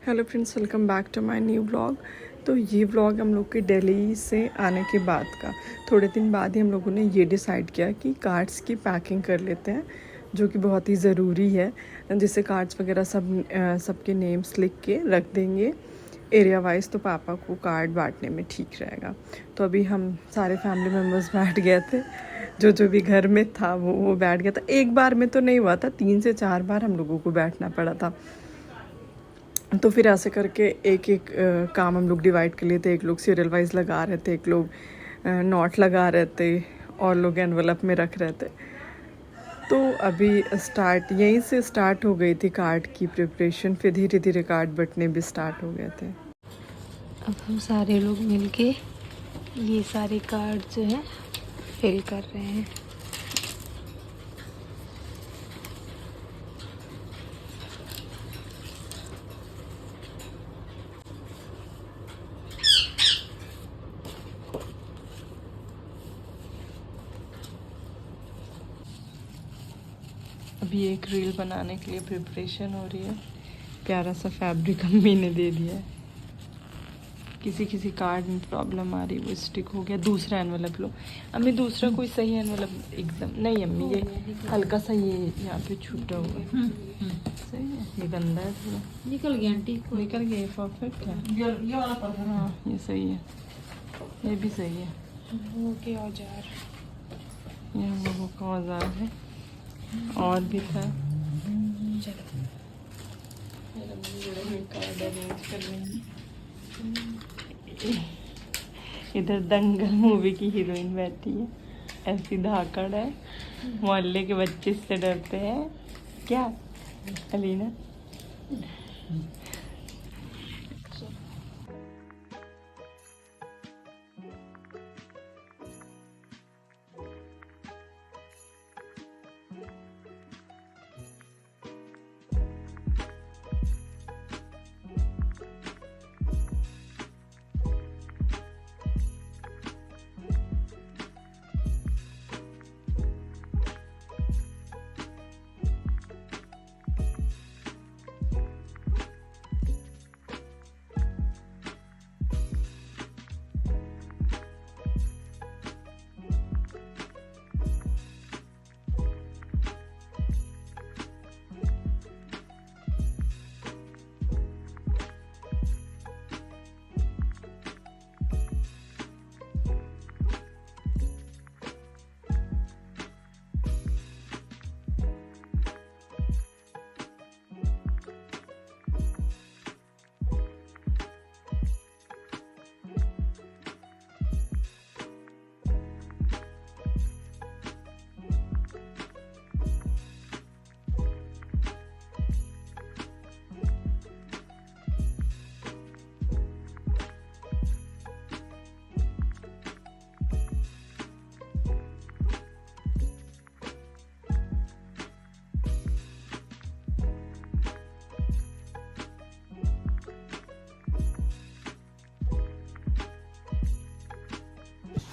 Hello friends, welcome back to my new vlog. तो ये vlog हम लोग के दिल्ली से आने के बाद का। थोड़े दिन बाद ही हम लोगों ने ये डिसाइड किया कि कार्ड्स की पैकिंग कर लेते हैं, जो कि बहुत ही ज़रूरी है। जिससे कार्ड्स वगैरह सबके नेम्स लिख के रख देंगे एरिया वाइज, तो पापा को कार्ड बांटने में ठीक रहेगा। तो अभी हम सारे फैमिली मेम्बर्स बैठ गए थे, जो भी घर में था वो बैठ गया था। एक बार में तो नहीं हुआ था, 3 से 4 बार हम लोगों को बैठना पड़ा था। तो फिर ऐसे करके एक एक काम हम लोग डिवाइड कर लिए थे। एक लोग सीरियल वाइज लगा रहे थे, एक लोग नोट लगा रहे थे, और लोग एनवलप में रख रहे थे। तो अभी यहीं से स्टार्ट हो गई थी कार्ड की प्रिपरेशन, फिर धीरे धीरे कार्ड बटने भी स्टार्ट हो गए थे। अब हम सारे लोग मिलके ये सारे कार्ड जो है फिल कर रहे हैं। अभी एक रील बनाने के लिए प्रिपरेशन हो रही है। प्यारा सा फैब्रिक अम्मी ने दे दिया है। किसी किसी कार्ड में प्रॉब्लम आ रही, वो स्टिक हो गया। दूसरा एनवलप लो अम्मी, दूसरा कोई सही एनवलप एकदम नहीं अम्मी, ये हल्का सा ये यहाँ पे छूटा हुआ है। सही है, ये गंदा है थोड़ा। निकल गया आंटी, निकल गया, ये परफेक्ट है। हाँ ये सही है, ये भी सही है। ओके औजार, ये हम लोगों का औजार है, और भी था। चलो कार्ड अरेंज कर लेंगे। इधर दंगल मूवी की हीरोइन बैठी है, ऐसी धाकड़ है, मोहल्ले के बच्चे इससे डरते हैं क्या अलीना?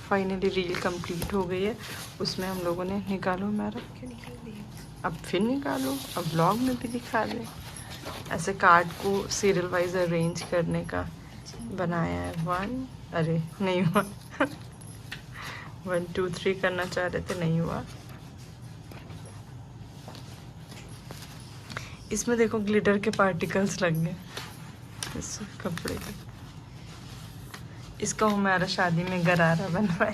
फाइनली रील कंप्लीट हो गई है। उसमें हम लोगों ने निकालो, मैं रख के निकाल दिया, अब फिर निकालो, अब ब्लॉग में भी दिखा दे। ऐसे कार्ड को सीरियल वाइज अरेंज करने का बनाया है। 1 अरे नहीं हुआ 1 2 3 करना चाह रहे थे, नहीं हुआ। इसमें देखो ग्लिटर के पार्टिकल्स लग गए इस कपड़े के। इसका हमारा शादी में गरारा बनवाए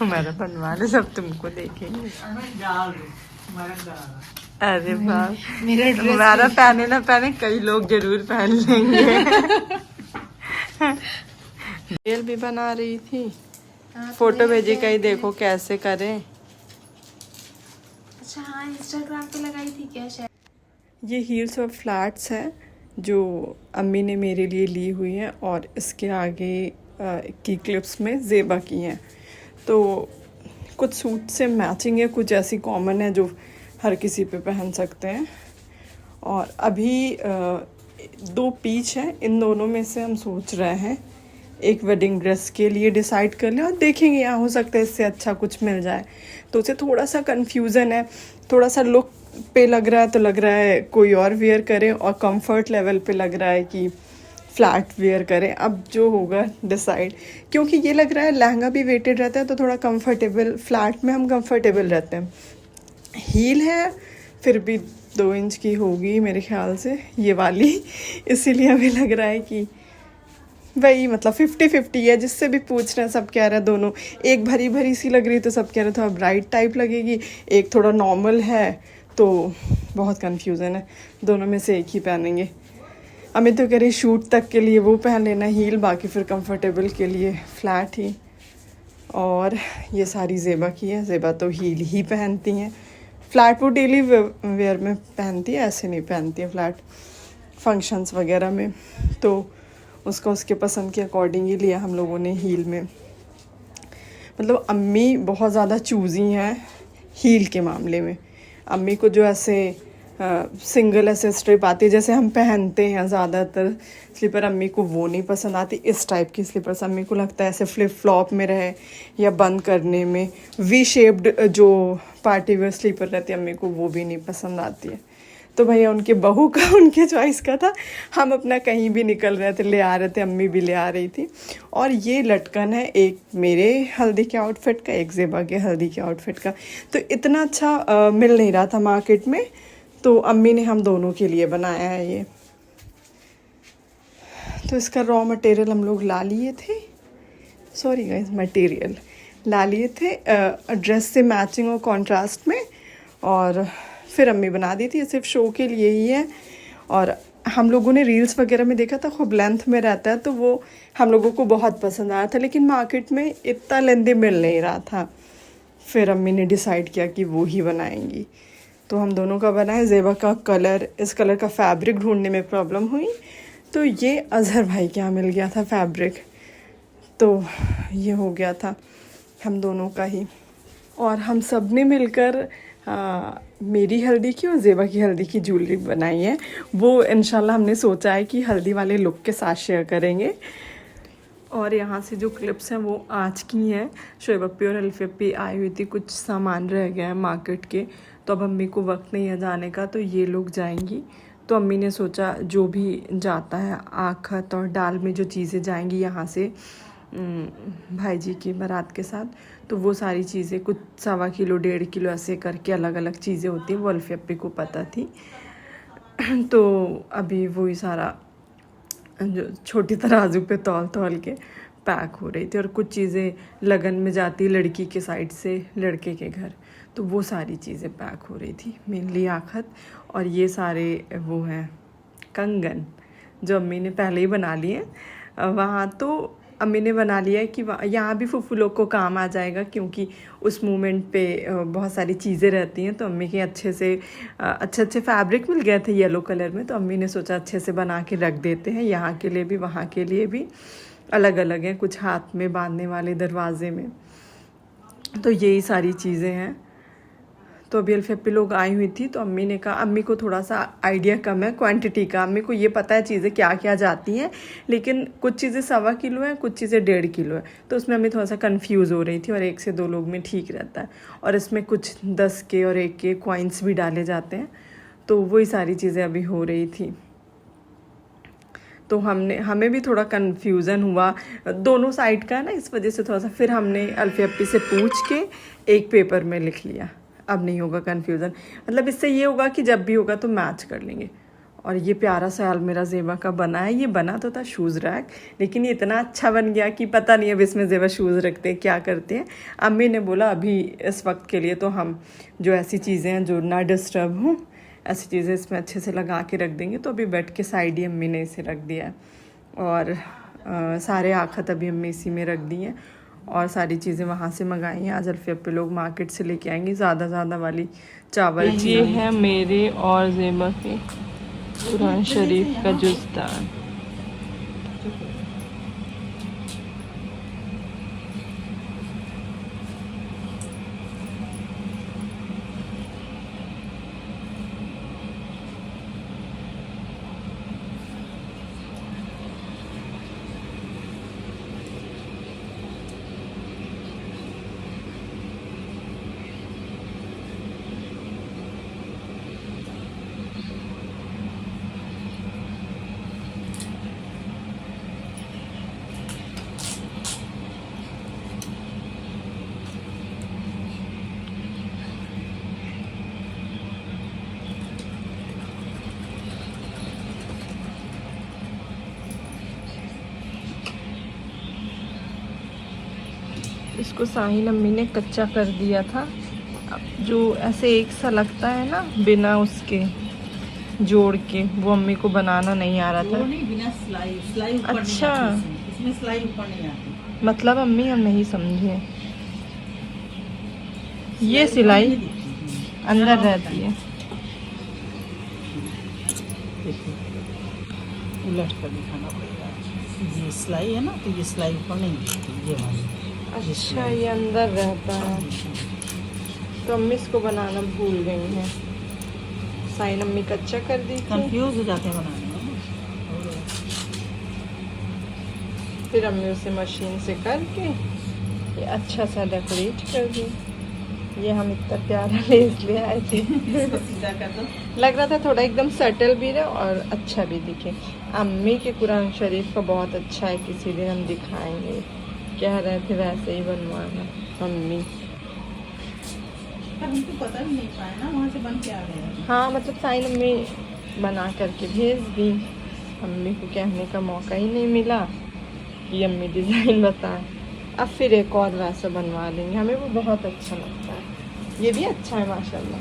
हमारा बनवा ले, सब तुमको देखेंगे। अरे वाह, हमारा पहने ना पहने, कई लोग जरूर पहन लेंगे रील भी बना रही थी, फोटो भेजी, कहीं देखो कैसे करें। अच्छा हाँ, इंस्टाग्राम पे लगाई थी क्या शायद। ये हील्स और फ्लैट्स हैं जो अम्मी ने मेरे लिए ली हुई हैं, और इसके आगे की क्लिप्स में ज़ेबा की हैं। तो कुछ सूट से मैचिंग है, कुछ ऐसी कॉमन है जो हर किसी पे पहन सकते हैं। और अभी 2 पीच हैं, इन दोनों में से हम सोच रहे हैं एक वेडिंग ड्रेस के लिए डिसाइड कर लें, और देखेंगे यहाँ हो सकता है इससे अच्छा कुछ मिल जाए। तो उसे थोड़ा सा कन्फ्यूज़न है, थोड़ा सा लुक पे लग रहा है तो लग रहा है कोई और वेयर करे, और कंफर्ट लेवल पे लग रहा है कि फ्लैट वेयर करें। अब जो होगा डिसाइड, क्योंकि ये लग रहा है लहंगा भी वेटेड रहता है तो थोड़ा कंफर्टेबल, फ्लैट में हम कंफर्टेबल रहते हैं। हील है फिर भी 2 इंच की होगी मेरे ख्याल से ये वाली, इसीलिए हमें लग रहा है कि वही मतलब 50-50 है। जिससे भी पूछ रहे हैं सब कह रहे हैं दोनों, एक भरी भरी सी लग रही तो सब कह रहे थोड़ा ब्राइट टाइप लगेगी, एक थोड़ा नॉर्मल है, तो बहुत कन्फ्यूज़न है। दोनों में से एक ही पहनेंगे। अमित तो कह रही शूट तक के लिए वो पहन लेना हील, बाकी फिर कंफर्टेबल के लिए फ्लैट ही। और ये सारी ज़ेबा की है, ज़ेबा तो हील ही पहनती हैं। फ्लैट वो डेली वेयर में पहनती है, ऐसे नहीं पहनती है फ्लैट फंक्शंस वगैरह में। तो उसका उसके पसंद के अकॉर्डिंग ही लिया हम लोगों ने हील में। मतलब अम्मी बहुत ज़्यादा चूज़ी हैं हील के मामले में। अम्मी को जो ऐसे सिंगल ऐसे स्ट्रिप आती है जैसे हम पहनते हैं ज़्यादातर स्लीपर, अम्मी को वो नहीं पसंद आती। इस टाइप की स्लीपर्स अम्मी को लगता है ऐसे फ्लिप फ्लॉप में रहे या बंद करने में, वी शेप्ड जो पार्टी वेयर स्लीपर रहती है अम्मी को वो भी नहीं पसंद आती है। तो भैया उनके बहू का उनके चॉइस का था, हम अपना कहीं भी निकल रहे थे ले आ रहे थे, अम्मी भी ले आ रही थी। और ये लटकन है एक मेरे हल्दी के आउटफिट का, एक ज़ेबा के हल्दी के आउटफिट का। तो इतना अच्छा मिल नहीं रहा था मार्केट में, तो अम्मी ने हम दोनों के लिए बनाया है ये। तो इसका रॉ मटेरियल हम लोग ला लिए थे, सॉरी गाइस, मटेरियल ला लिए थे ड्रेस से मैचिंग और कॉन्ट्रास्ट में, और फिर अम्मी बना दी थी। सिर्फ शो के लिए ही है। और हम लोगों ने रील्स वगैरह में देखा था खूब लेंथ में रहता है, तो वो हम लोगों को बहुत पसंद आया था, लेकिन मार्केट में इतना लेंथी मिल नहीं रहा था। फिर अम्मी ने डिसाइड किया कि वो ही बनाएंगी, तो हम दोनों का बनाए। ज़ेबा का कलर, इस कलर का फैब्रिक ढूंढने में प्रॉब्लम हुई, तो ये अजहर भाई के यहाँ मिल गया था फैब्रिक, तो ये हो गया था हम दोनों का ही। और हम सब ने मिलकर मेरी हल्दी की और ज़ेबा की हल्दी की ज्वेलरी बनाई है। वो इंशाल्लाह हमने सोचा है कि हल्दी वाले लुक के साथ शेयर करेंगे। और यहाँ से जो क्लिप्स हैं वो आज की हैं। शोएब अप्पी और अल्फी अप्पी आई हुई थी, कुछ सामान रह गया है मार्केट के, तो अब अम्मी को वक्त नहीं है जाने का, तो ये लोग जाएंगी। तो अम्मी ने सोचा जो भी जाता है आखत और डाल में जो चीज़ें जाएंगी यहाँ से भाई जी की बारात के साथ, तो वो सारी चीज़ें कुछ 1.25 किलो 1.5 किलो ऐसे करके अलग अलग चीज़ें होती हैं, वो अल्फी अप्पी को पता थी। तो अभी वही सारा जो छोटी तराजू पे तौल तौल के पैक हो रही थी। और कुछ चीज़ें लगन में जाती लड़की के साइड से लड़के के घर, तो वो सारी चीज़ें पैक हो रही थी, मेनली आखत। और ये सारे वो हैं कंगन जो अम्मी ने पहले ही बना लिए। वहाँ तो अम्मी ने बना लिया है कि यहाँ भी फूफू लोग को काम आ जाएगा, क्योंकि उस मोमेंट पे बहुत सारी चीज़ें रहती हैं। तो अम्मी के अच्छे अच्छे फैब्रिक मिल गए थे येलो कलर में, तो अम्मी ने सोचा अच्छे से बना के रख देते हैं, यहाँ के लिए भी वहाँ के लिए भी। अलग अलग हैं, कुछ हाथ में बांधने वाले दरवाजे में, तो यही सारी चीज़ें हैं। तो अभी अल्फी अप्पी लोग आई हुई थी, तो अम्मी ने कहा, अम्मी को थोड़ा सा आइडिया कम है क्वांटिटी का, अम्मी को ये पता है चीज़ें क्या क्या जाती हैं, लेकिन कुछ चीज़ें 1.25 किलो है, कुछ चीज़ें 1.5 किलो है, तो उसमें अम्मी थोड़ा सा कंफ्यूज हो रही थी। और 1 से 2 लोग में ठीक रहता है, और इसमें कुछ 10 के और 1 के कॉइन्स भी डाले जाते हैं, तो वही सारी चीज़ें अभी हो रही थी। तो हमें भी थोड़ा कन्फ्यूज़न हुआ दोनों साइड का ना, इस वजह से थोड़ा सा फिर हमने अल्फी अप्पी से पूछ के एक पेपर में लिख लिया। अब नहीं होगा कन्फ्यूज़न, मतलब इससे ये होगा कि जब भी होगा तो मैच कर लेंगे। और ये प्यारा सा अलमीरा ज़ेबा का बना है। ये बना तो था शूज़ रैक, लेकिन ये इतना अच्छा बन गया कि पता नहीं अब इसमें ज़ेबा शूज़ रखते हैं क्या करते हैं। अम्मी ने बोला अभी इस वक्त के लिए तो हम जो ऐसी चीज़ें हैं जो ना डिस्टर्ब हों, ऐसी चीज़ें इसमें अच्छे से लगा के रख देंगे। तो अभी बेड के साइड ही अम्मी ने इसे रख दिया है। और सारे आखत अभी अम्मी इसी में रख दी हैं, और सारी चीज़ें वहाँ से मंगाई हैं। आज अल्फी अप्पी लोग मार्केट से लेके आएंगी ज़्यादा वाली चावल। ये है मेरे और ज़ेबा के कुरान शरीफ का जुज़दान। इसको साहिल अम्मी ने कच्चा कर दिया था, जो ऐसे एक सा लगता है ना बिना उसके जोड़ के, वो अम्मी को बनाना नहीं आ रहा था। वो नहीं, बिना सिलाई, सिलाई ऊपर अच्छा। नहीं आती इसमें सिलाई ऊपर नहीं आती। मतलब अम्मी हम नहीं समझे, ये सिलाई नहीं दिखती। अंदर रहती है। देखिए, उलट कर दिखाना पड़ेगा। ये सिलाई है ना, तो ये सिलाई ऊपर नहीं दिखती, ये वाली। अच्छा, ये अंदर रहता है, तो अम्मी इसको बनाना भूल गई हैं। साइन अम्मी कच्चा कर दी थी, कंफ्यूज हो जाते हैं बनाने में ना। फिर अम्मी उसे मशीन से करके ये अच्छा सा डेकोरेट कर दी। ये हम इतना प्यारा लेस ले आए थे। इसको सीधा कर दो। लग रहा था थोड़ा एकदम सटल भी रहे और अच्छा भी दिखे। अम्मी के कुरान शरीफ का बहुत अच्छा है, किसी दिन हम दिखाएंगे। कह रहे थे वैसे ही बनवाना अम्मी। पर हमको पता भी नहीं पाया ना, वहाँ से बन के आ गया। हाँ, मतलब साइन अम्मी बना करके भेज दी, अम्मी को कहने का मौका ही नहीं मिला कि अम्मी डिज़ाइन बताए। अब फिर एक और वैसा बनवा लेंगे, हमें वो बहुत अच्छा लगता है। ये भी अच्छा है माशाल्लाह।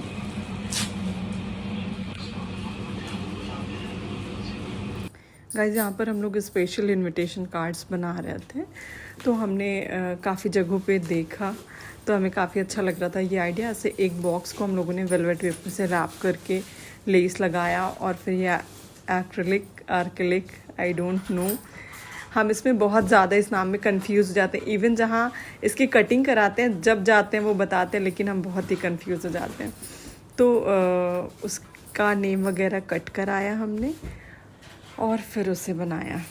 गाइस, यहाँ पर हम लोग स्पेशल इनविटेशन कार्ड्स बना रहे थे, तो हमने काफ़ी जगहों पे देखा, तो हमें काफ़ी अच्छा लग रहा था ये आइडिया। ऐसे एक बॉक्स को हम लोगों ने वेलवेट पेपर से रैप करके लेस लगाया, और फिर ये आर्किलिक आई डोंट नो, हम इसमें बहुत ज़्यादा इस नाम में कंफ्यूज हो जाते हैं। इवन जहाँ इसकी कटिंग कराते हैं, जब जाते हैं वो बताते हैं, लेकिन हम बहुत ही कंफ्यूज हो जाते हैं। तो उसका नेम वगैरह कट कराया हमने और फिर उसे बनाया।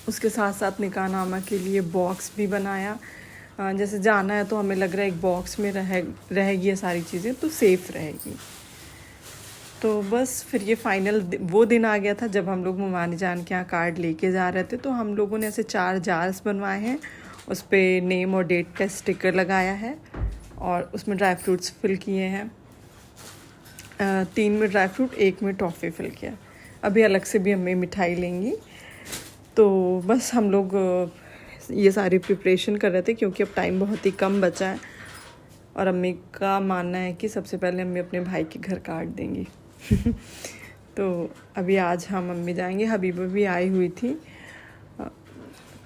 उसके साथ साथ निकाहनामा के लिए बॉक्स भी बनाया। जैसे जाना है तो हमें लग रहा है एक बॉक्स में रहेगी ये सारी चीज़ें, तो सेफ़ रहेगी। तो बस फिर ये फाइनल वो दिन आ गया था जब हम लोग मुमानी जान के यहाँ कार्ड लेके जा रहे थे। तो हम लोगों ने ऐसे 4 जार्स बनवाए हैं, उस पर नेम और डेट का स्टिकर लगाया है, और उसमें ड्राई फ्रूट्स फिल किए हैं। 3 में ड्राई फ्रूट, 1 में टॉफ़ी फिल किया। अभी अलग से भी अम्मी मिठाई लेंगी। तो बस हम लोग ये सारी प्रिपरेशन कर रहे थे, क्योंकि अब टाइम बहुत ही कम बचा है, और अम्मी का मानना है कि सबसे पहले अम्मी अपने भाई के घर कार्ड देंगी। तो अभी आज हम अम्मी जाएंगे, हबीबा भी आई हुई थी,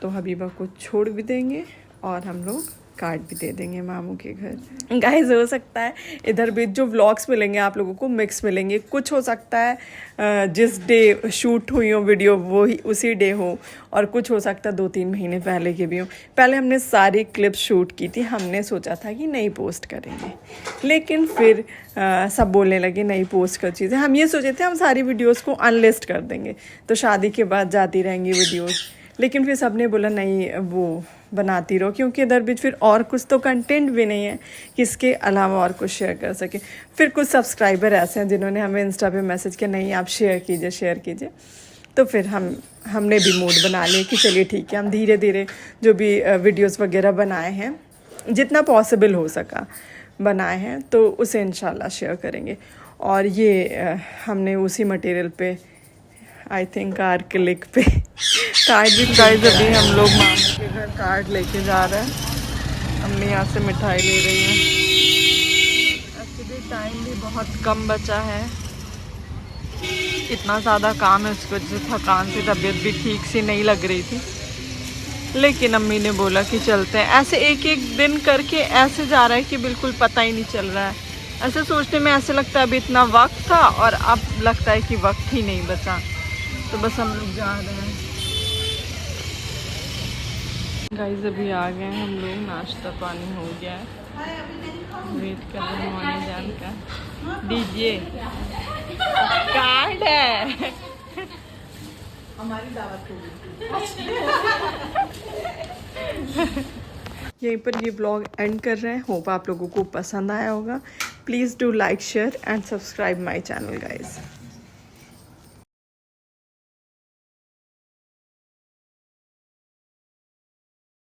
तो हबीबा को छोड़ भी देंगे और हम लोग कार्ड भी दे देंगे मामू के घर। गाइस, हो सकता है इधर भी जो व्लॉग्स मिलेंगे आप लोगों को मिक्स मिलेंगे। कुछ हो सकता है जिस डे शूट हुई हो वीडियो वो ही उसी डे हो, और कुछ हो सकता है 2-3 महीने पहले के भी हो। पहले हमने सारी क्लिप्स शूट की थी, हमने सोचा था कि नहीं पोस्ट करेंगे, लेकिन फिर सब बोलने लगे नहीं पोस्ट कर चीज़ें। हम ये सोचे थे हम सारी वीडियोज़ को अनलिस्ट कर देंगे, तो शादी के बाद जाती रहेंगी वीडियोज़। लेकिन फिर सबने बोला नहीं, वो बनाती रहो, क्योंकि इधर बीच फिर और कुछ तो कंटेंट भी नहीं है कि इसके अलावा और कुछ शेयर कर सके। फिर कुछ सब्सक्राइबर ऐसे हैं जिन्होंने हमें इंस्टा पे मैसेज किया, नहीं आप शेयर कीजिए। तो फिर हमने भी मूड बना लिया कि चलिए ठीक है, हम धीरे धीरे जो भी वीडियोस वगैरह बनाए हैं, जितना पॉसिबल हो सका बनाए हैं, तो उसे इंशाल्लाह शेयर करेंगे। और ये हमने उसी मटेरियल पे, आई थिंक आर्किलिक पे कार्ड भी। गाइस, अभी हम लोग मामू के घर कार्ड लेके जा रहे हैं। अम्मी यहाँ से मिठाई ले रही हैं। एक्चुअली टाइम भी बहुत कम बचा है, इतना ज़्यादा काम है, उसकी वजह से थकान से तबीयत भी ठीक सी नहीं लग रही थी। लेकिन अम्मी ने बोला कि चलते हैं। ऐसे एक दिन करके ऐसे जा रहा है कि बिल्कुल पता ही नहीं चल रहा है। ऐसे सोचने में ऐसे लगता है अभी इतना वक्त था, और अब लगता है कि वक्त ही नहीं बचा। तो बस हम लोग जा रहे हैं। गाइस, अभी आ गए हैं हम लोग, नाश्ता पानी हो गया है, वेट कर रहे हैं मोनी जान का। दीजिए, कार्ड है, हमारी दावत होगी। यहीं पर ये ब्लॉग एंड कर रहे हैं। होप आप लोगों को पसंद आया होगा। Please do like, share and subscribe my channel guys.